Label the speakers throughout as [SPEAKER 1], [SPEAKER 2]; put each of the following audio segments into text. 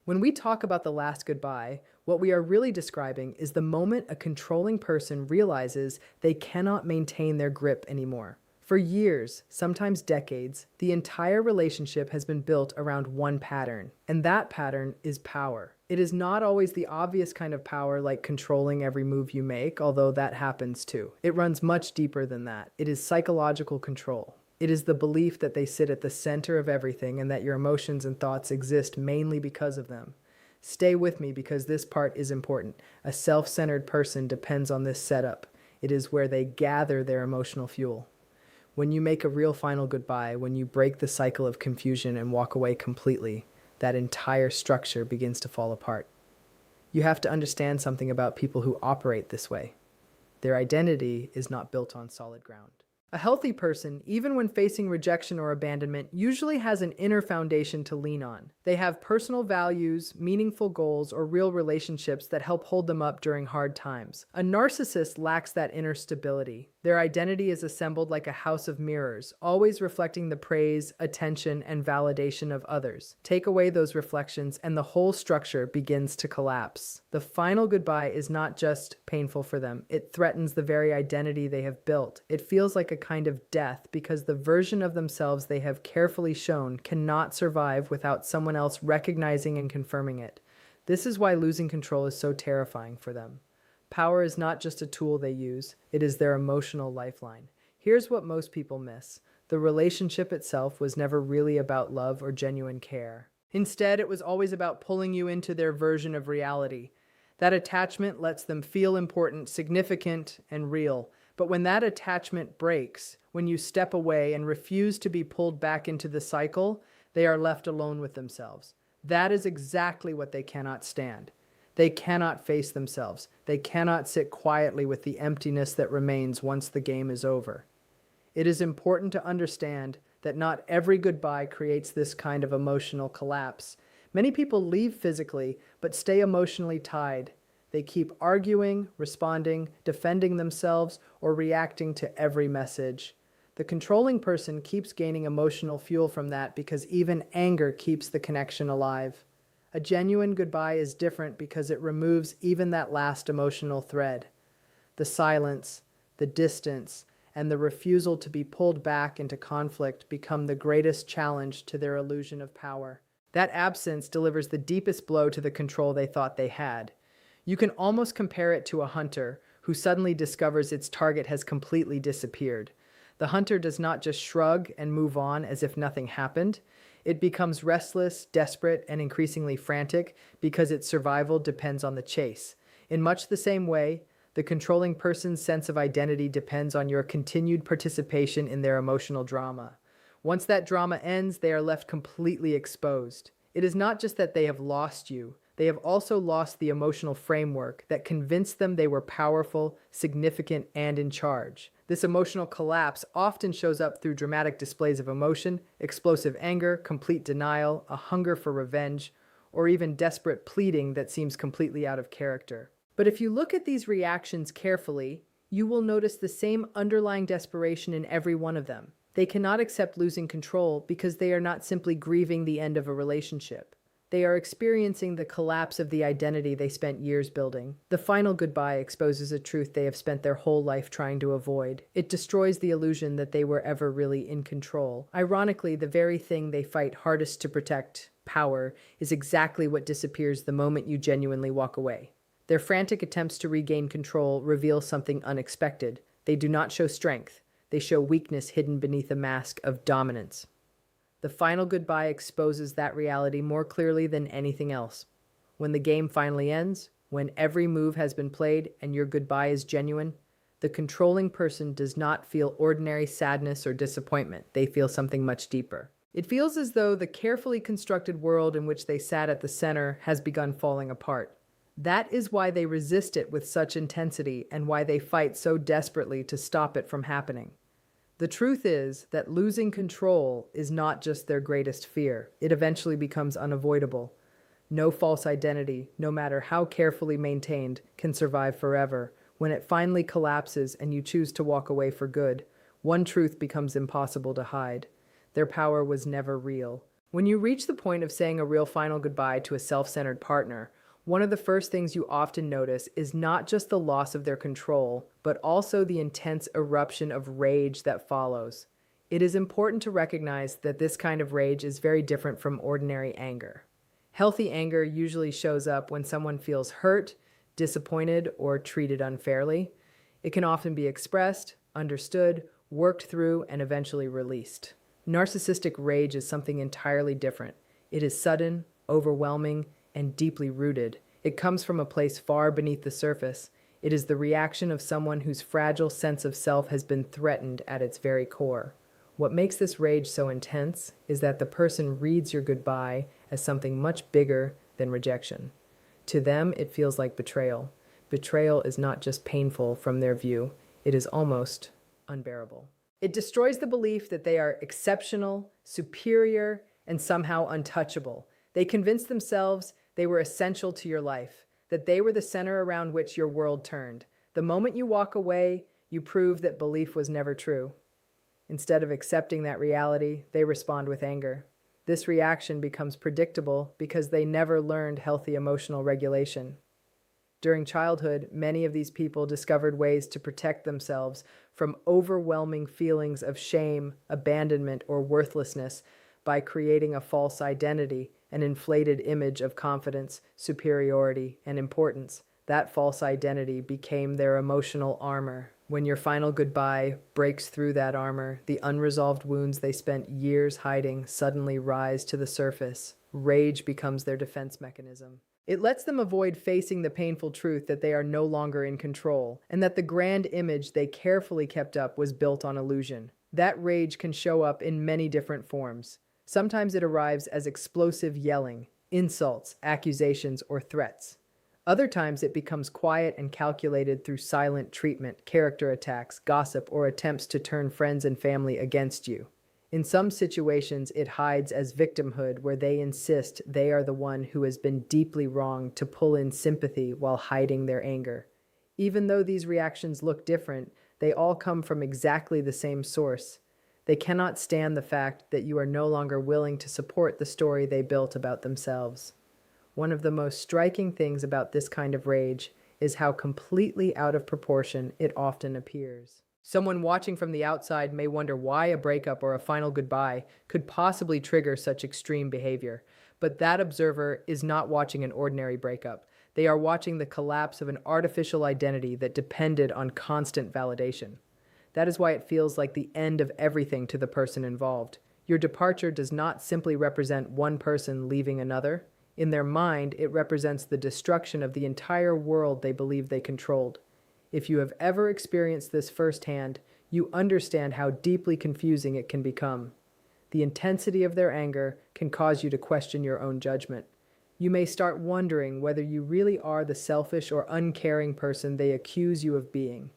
[SPEAKER 1] When we talk about the last goodbye, what we are really describing is the moment a controlling person realizes they cannot maintain their grip anymore. For years, sometimes decades, the entire relationship has been built around one pattern, and that pattern is power. It is not always the obvious kind of power like controlling every move you make, although that happens too. It runs much deeper than that. It is psychological control. It is the belief that they sit at the center of everything and that your emotions and thoughts exist mainly because of them. Stay with me because this part is important. A self-centered person depends on this setup. It is where they gather their emotional fuel. When you make a real final goodbye, when you break the cycle of confusion and walk away completely, that entire structure begins to fall apart. You have to understand something about people who operate this way. Their identity is not built on solid ground. A healthy person, even when facing rejection or abandonment, usually has an inner foundation to lean on. They have personal values, meaningful goals, or real relationships that help hold them up during hard times. A narcissist lacks that inner stability. Their identity is assembled like a house of mirrors, always reflecting the praise, attention, and validation of others. Take away those reflections, and the whole structure begins to collapse. The final goodbye is not just painful for them, it threatens the very identity they have built. It feels like a kind of death because the version of themselves they have carefully shown cannot survive without someone else recognizing and confirming it. This is why losing control is so terrifying for them. Power is not just a tool they use, it is their emotional lifeline. Here's what most people miss. The relationship itself was never really about love or genuine care. Instead, it was always about pulling you into their version of reality. That attachment lets them feel important, significant, and real. But when that attachment breaks, when you step away and refuse to be pulled back into the cycle, they are left alone with themselves. That is exactly what they cannot stand. They cannot face themselves. They cannot sit quietly with the emptiness that remains once the game is over. It is important to understand that not every goodbye creates this kind of emotional collapse. Many people leave physically, but stay emotionally tied. They keep arguing, responding, defending themselves, or reacting to every message. The controlling person keeps gaining emotional fuel from that because even anger keeps the connection alive. A genuine goodbye is different because it removes even that last emotional thread. The silence, the distance, and the refusal to be pulled back into conflict become the greatest challenge to their illusion of power. That absence delivers the deepest blow to the control they thought they had. You can almost compare it to a hunter who suddenly discovers its target has completely disappeared. The hunter does not just shrug and move on as if nothing happened. It becomes restless, desperate, and increasingly frantic because its survival depends on the chase. In much the same way, the controlling person's sense of identity depends on your continued participation in their emotional drama. Once that drama ends, they are left completely exposed. It is not just that they have lost you, they have also lost the emotional framework that convinced them they were powerful, significant, and in charge. This emotional collapse often shows up through dramatic displays of emotion, explosive anger, complete denial, a hunger for revenge, or even desperate pleading that seems completely out of character. But if you look at these reactions carefully, you will notice the same underlying desperation in every one of them. They cannot accept losing control because they are not simply grieving the end of a relationship. They are experiencing the collapse of the identity they spent years building. The final goodbye exposes a truth they have spent their whole life trying to avoid. It destroys the illusion that they were ever really in control. Ironically, the very thing they fight hardest to protect, power, is exactly what disappears the moment you genuinely walk away. Their frantic attempts to regain control reveal something unexpected. They do not show strength. They show weakness hidden beneath a mask of dominance. The final goodbye exposes that reality more clearly than anything else. When the game finally ends, when every move has been played and your goodbye is genuine, the controlling person does not feel ordinary sadness or disappointment. They feel something much deeper. It feels as though the carefully constructed world in which they sat at the center has begun falling apart. That is why they resist it with such intensity and why they fight so desperately to stop it from happening. The truth is that losing control is not just their greatest fear. It eventually becomes unavoidable. No false identity, no matter how carefully maintained, can survive forever. When it finally collapses and you choose to walk away for good, one truth becomes impossible to hide. Their power was never real. When you reach the point of saying a real final goodbye to a self-centered partner, one of the first things you often notice is not just the loss of their control, but also the intense eruption of rage that follows. It is important to recognize that this kind of rage is very different from ordinary anger. Healthy anger usually shows up when someone feels hurt, disappointed, or treated unfairly. It can often be expressed, understood, worked through, and eventually released. Narcissistic rage is something entirely different. It is sudden, overwhelming, and deeply rooted. It comes from a place far beneath the surface. It is the reaction of someone whose fragile sense of self has been threatened at its very core. What makes this rage so intense is that the person reads your goodbye as something much bigger than rejection. To them, it feels like betrayal. Betrayal is not just painful from their view, it is almost unbearable. It destroys the belief that they are exceptional, superior, and somehow untouchable. They convince themselves they were essential to your life, that they were the center around which your world turned. The moment you walk away, you prove that belief was never true. Instead of accepting that reality, they respond with anger. This reaction becomes predictable because they never learned healthy emotional regulation. During childhood, many of these people discovered ways to protect themselves from overwhelming feelings of shame, abandonment, or worthlessness by creating a false identity, an inflated image of confidence, superiority, and importance. That false identity became their emotional armor. When your final goodbye breaks through that armor, the unresolved wounds they spent years hiding suddenly rise to the surface. Rage becomes their defense mechanism. It lets them avoid facing the painful truth that they are no longer in control, and that the grand image they carefully kept up was built on illusion. That rage can show up in many different forms. Sometimes it arrives as explosive yelling, insults, accusations, or threats. Other times it becomes quiet and calculated through silent treatment, character attacks, gossip, or attempts to turn friends and family against you. In some situations, it hides as victimhood, where they insist they are the one who has been deeply wronged to pull in sympathy while hiding their anger. Even though these reactions look different, they all come from exactly the same source. They cannot stand the fact that you are no longer willing to support the story they built about themselves. One of the most striking things about this kind of rage is how completely out of proportion it often appears. Someone watching from the outside may wonder why a breakup or a final goodbye could possibly trigger such extreme behavior. But that observer is not watching an ordinary breakup. They are watching the collapse of an artificial identity that depended on constant validation. That is why it feels like the end of everything to the person involved. Your departure does not simply represent one person leaving another. In their mind, it represents the destruction of the entire world they believe they controlled. If you have ever experienced this firsthand, you understand how deeply confusing it can become. The intensity of their anger can cause you to question your own judgment. You may start wondering whether you really are the selfish or uncaring person they accuse you of being.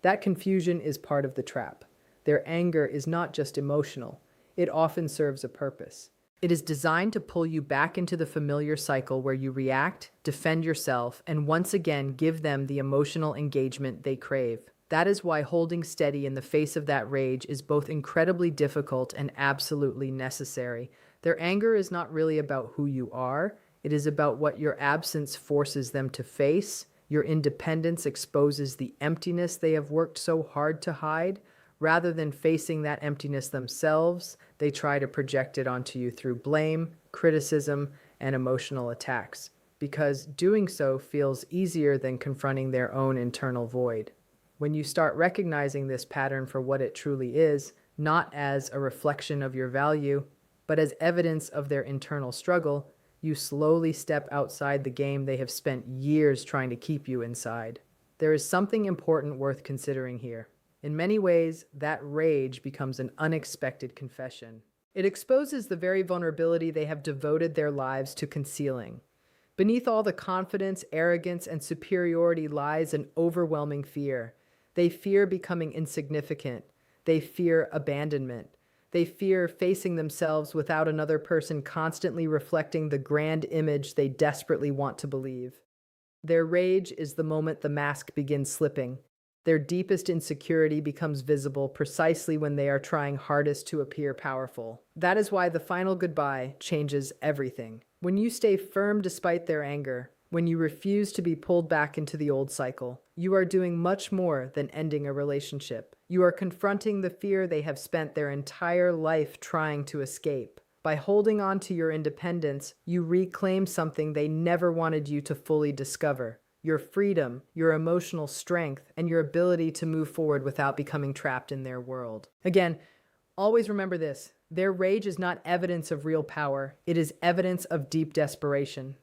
[SPEAKER 1] That confusion is part of the trap. Their anger is not just emotional. It often serves a purpose. It is designed to pull you back into the familiar cycle where you react, defend yourself, and once again give them the emotional engagement they crave. That is why holding steady in the face of that rage is both incredibly difficult and absolutely necessary. Their anger is not really about who you are. It is about what your absence forces them to face. Your independence exposes the emptiness they have worked so hard to hide. Rather than facing that emptiness themselves, they try to project it onto you through blame, criticism, and emotional attacks, because doing so feels easier than confronting their own internal void. When you start recognizing this pattern for what it truly is, not as a reflection of your value, but as evidence of their internal struggle, you slowly step outside the game they have spent years trying to keep you inside. There is something important worth considering here. In many ways, that rage becomes an unexpected confession. It exposes the very vulnerability they have devoted their lives to concealing. Beneath all the confidence, arrogance, and superiority lies an overwhelming fear. They fear becoming insignificant. They fear abandonment. They fear facing themselves without another person constantly reflecting the grand image they desperately want to believe. Their rage is the moment the mask begins slipping. Their deepest insecurity becomes visible precisely when they are trying hardest to appear powerful. That is why the final goodbye changes everything. When you stay firm despite their anger, when you refuse to be pulled back into the old cycle, you are doing much more than ending a relationship. You are confronting the fear they have spent their entire life trying to escape. By holding on to your independence, you reclaim something they never wanted you to fully discover: your freedom, your emotional strength, and your ability to move forward without becoming trapped in their world. Again, always remember this: their rage is not evidence of real power, it is evidence of deep desperation.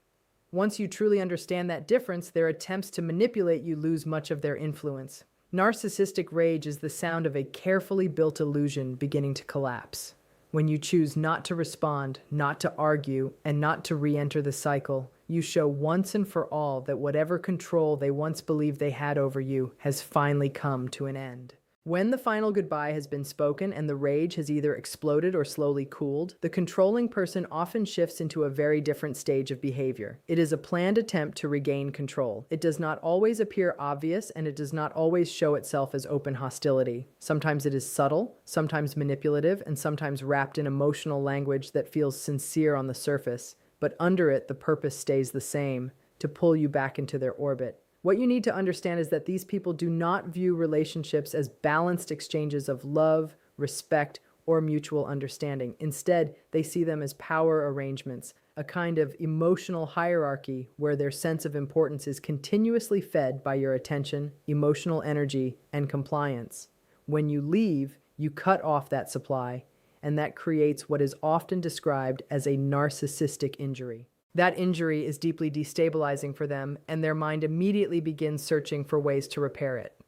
[SPEAKER 1] Once you truly understand that difference, their attempts to manipulate you lose much of their influence. Narcissistic rage is the sound of a carefully built illusion beginning to collapse. When you choose not to respond, not to argue, and not to re-enter the cycle, you show once and for all that whatever control they once believed they had over you has finally come to an end. When the final goodbye has been spoken and the rage has either exploded or slowly cooled, the controlling person often shifts into a very different stage of behavior. It is a planned attempt to regain control. It does not always appear obvious, and it does not always show itself as open hostility. Sometimes it is subtle, sometimes manipulative, and sometimes wrapped in emotional language that feels sincere on the surface. But under it, the purpose stays the same: to pull you back into their orbit. What you need to understand is that these people do not view relationships as balanced exchanges of love, respect, or mutual understanding. Instead, they see them as power arrangements, a kind of emotional hierarchy where their sense of importance is continuously fed by your attention, emotional energy, and compliance. When you leave, you cut off that supply, and that creates what is often described as a narcissistic injury. That injury is deeply destabilizing for them, and their mind immediately begins searching for ways to repair it.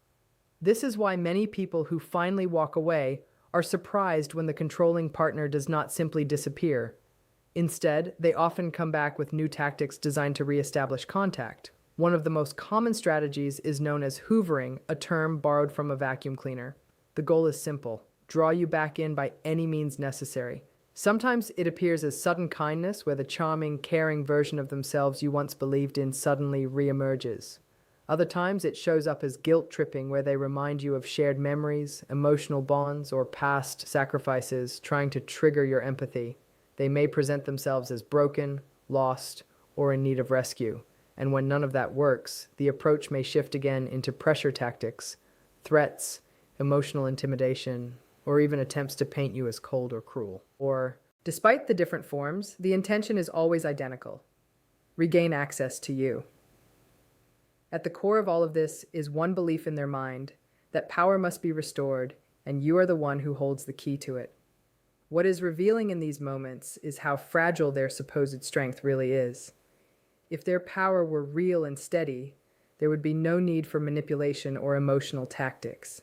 [SPEAKER 1] This is why many people who finally walk away are surprised when the controlling partner does not simply disappear. Instead, they often come back with new tactics designed to reestablish contact. One of the most common strategies is known as hoovering, a term borrowed from a vacuum cleaner. The goal is simple: draw you back in by any means necessary. Sometimes it appears as sudden kindness, where the charming, caring version of themselves you once believed in suddenly reemerges. Other times it shows up as guilt tripping, where they remind you of shared memories, emotional bonds, or past sacrifices, trying to trigger your empathy. They may present themselves as broken, lost, or in need of rescue. And when none of that works, the approach may shift again into pressure tactics, threats, emotional intimidation, or even attempts to paint you as cold or cruel. Or, despite the different forms, the intention is always identical: regain access to you. At the core of all of this is one belief in their mind: that power must be restored, and you are the one who holds the key to it. What is revealing in these moments is how fragile their supposed strength really is. If their power were real and steady, there would be no need for manipulation or emotional tactics.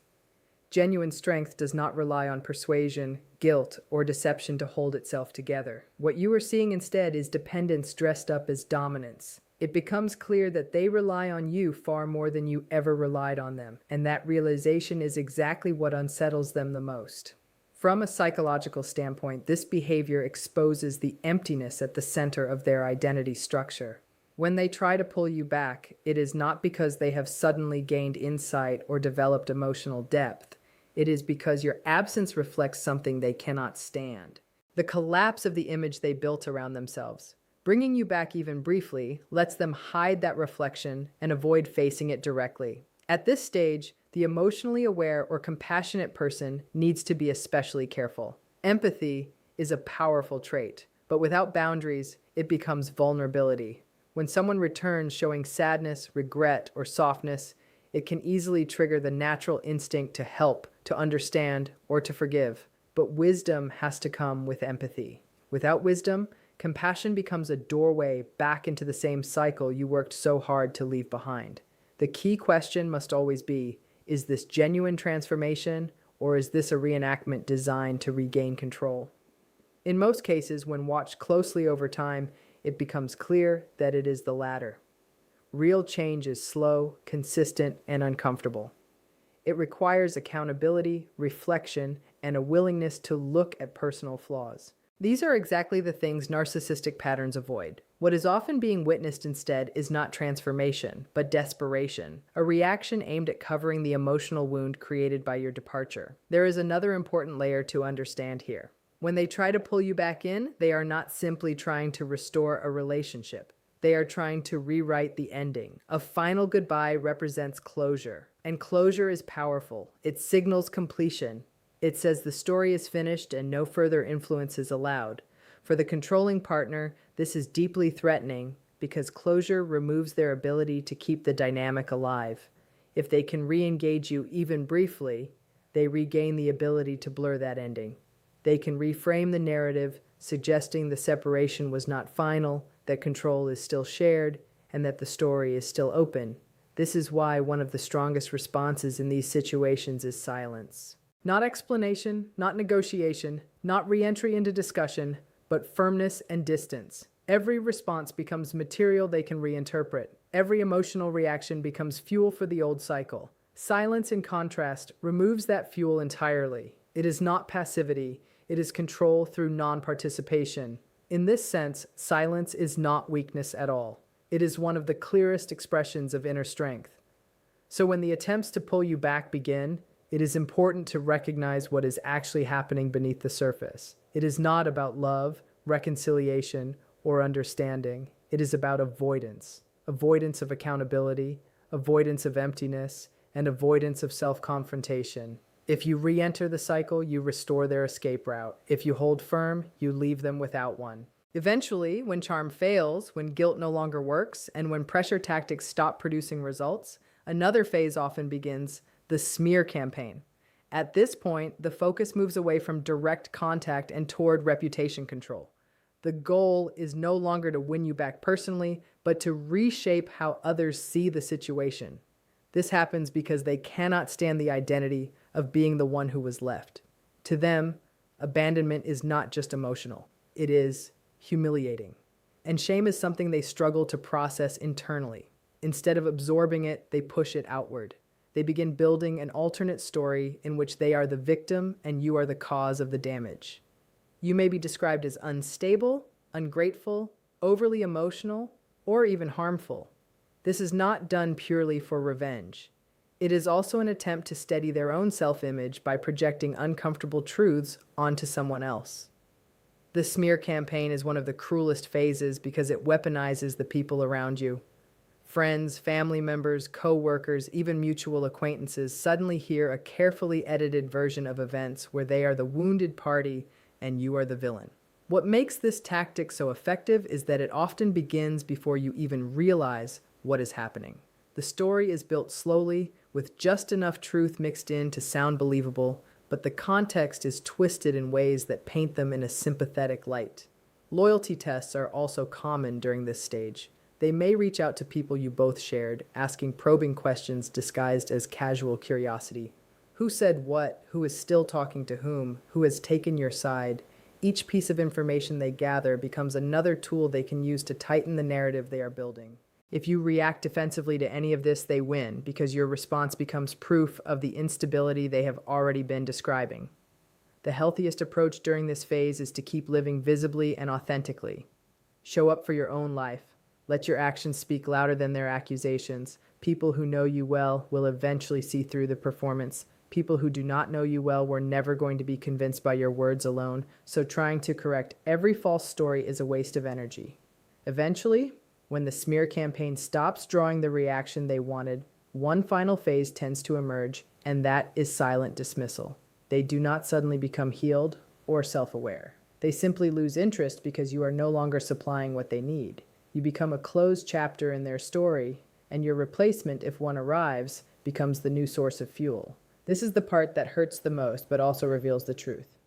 [SPEAKER 1] Genuine strength does not rely on persuasion, guilt, or deception to hold itself together. What you are seeing instead is dependence dressed up as dominance. It becomes clear that they rely on you far more than you ever relied on them, and that realization is exactly what unsettles them the most. From a psychological standpoint, this behavior exposes the emptiness at the center of their identity structure. When they try to pull you back, it is not because they have suddenly gained insight or developed emotional depth. It is because your absence reflects something they cannot stand: the collapse of the image they built around themselves. Bringing you back even briefly lets them hide that reflection and avoid facing it directly. At this stage, the emotionally aware or compassionate person needs to be especially careful. Empathy is a powerful trait, but without boundaries, it becomes vulnerability. When someone returns showing sadness, regret, or softness, it can easily trigger the natural instinct to help, to understand, or to forgive. But wisdom has to come with empathy. Without wisdom, compassion becomes a doorway back into the same cycle you worked so hard to leave behind. The key question must always be: is this genuine transformation, or is this a reenactment designed to regain control? In most cases, when watched closely over time, it becomes clear that it is the latter. Real change is slow, consistent, and uncomfortable. It requires accountability, reflection, and a willingness to look at personal flaws. These are exactly the things narcissistic patterns avoid. What is often being witnessed instead is not transformation, but desperation, a reaction aimed at covering the emotional wound created by your departure. There is another important layer to understand here. When they try to pull you back in, they are not simply trying to restore a relationship. They are trying to rewrite the ending. A final goodbye represents closure, and closure is powerful. It signals completion. It says the story is finished and no further influence is allowed. For the controlling partner, this is deeply threatening because closure removes their ability to keep the dynamic alive. If they can re-engage you even briefly, they regain the ability to blur that ending. They can reframe the narrative, suggesting the separation was not final, that control is still shared, and that the story is still open. This is why one of the strongest responses in these situations is silence. Not explanation, not negotiation, not re-entry into discussion, but firmness and distance. Every response becomes material they can reinterpret. Every emotional reaction becomes fuel for the old cycle. Silence, in contrast, removes that fuel entirely. It is not passivity. It is control through non-participation. In this sense, silence is not weakness at all. It is one of the clearest expressions of inner strength. So when the attempts to pull you back begin, it is important to recognize what is actually happening beneath the surface. It is not about love, reconciliation, or understanding. It is about avoidance. Avoidance of accountability, avoidance of emptiness, and avoidance of self-confrontation. If you re-enter the cycle, you restore their escape route. If you hold firm, you leave them without one. Eventually, when charm fails, when guilt no longer works, and when pressure tactics stop producing results, another phase often begins, the smear campaign. At this point, the focus moves away from direct contact and toward reputation control. The goal is no longer to win you back personally, but to reshape how others see the situation. This happens because they cannot stand the identity of being the one who was left. To them, abandonment is not just emotional. It is humiliating. And shame is something they struggle to process internally. Instead of absorbing it, they push it outward. They begin building an alternate story in which they are the victim and you are the cause of the damage. You may be described as unstable, ungrateful, overly emotional, or even harmful. This is not done purely for revenge. It is also an attempt to steady their own self-image by projecting uncomfortable truths onto someone else. The smear campaign is one of the cruelest phases because it weaponizes the people around you. Friends, family members, co-workers, even mutual acquaintances suddenly hear a carefully edited version of events where they are the wounded party and you are the villain. What makes this tactic so effective is that it often begins before you even realize what is happening. The story is built slowly, with just enough truth mixed in to sound believable, but the context is twisted in ways that paint them in a sympathetic light. Loyalty tests are also common during this stage. They may reach out to people you both shared, asking probing questions disguised as casual curiosity. Who said what? Who is still talking to whom? Who has taken your side? Each piece of information they gather becomes another tool they can use to tighten the narrative they are building. If you react defensively to any of this, they win, because your response becomes proof of the instability they have already been describing. The healthiest approach during this phase is to keep living visibly and authentically. Show up for your own life. Let your actions speak louder than their accusations. People who know you well will eventually see through the performance. People who do not know you well were never going to be convinced by your words alone, so trying to correct every false story is a waste of energy. Eventually, when the smear campaign stops drawing the reaction they wanted, one final phase tends to emerge, and that is silent dismissal. They do not suddenly become healed or self-aware. They simply lose interest because you are no longer supplying what they need. You become a closed chapter in their story, and your replacement, if one arrives, becomes the new source of fuel. This is the part that hurts the most, but also reveals the truth.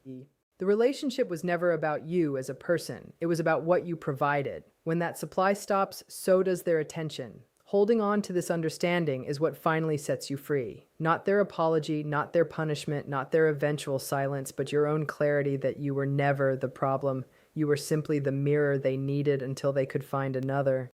[SPEAKER 1] The relationship was never about you as a person. It was about what you provided. When that supply stops, so does their attention. Holding on to this understanding is what finally sets you free. Not their apology, not their punishment, not their eventual silence, but your own clarity that you were never the problem. You were simply the mirror they needed until they could find another.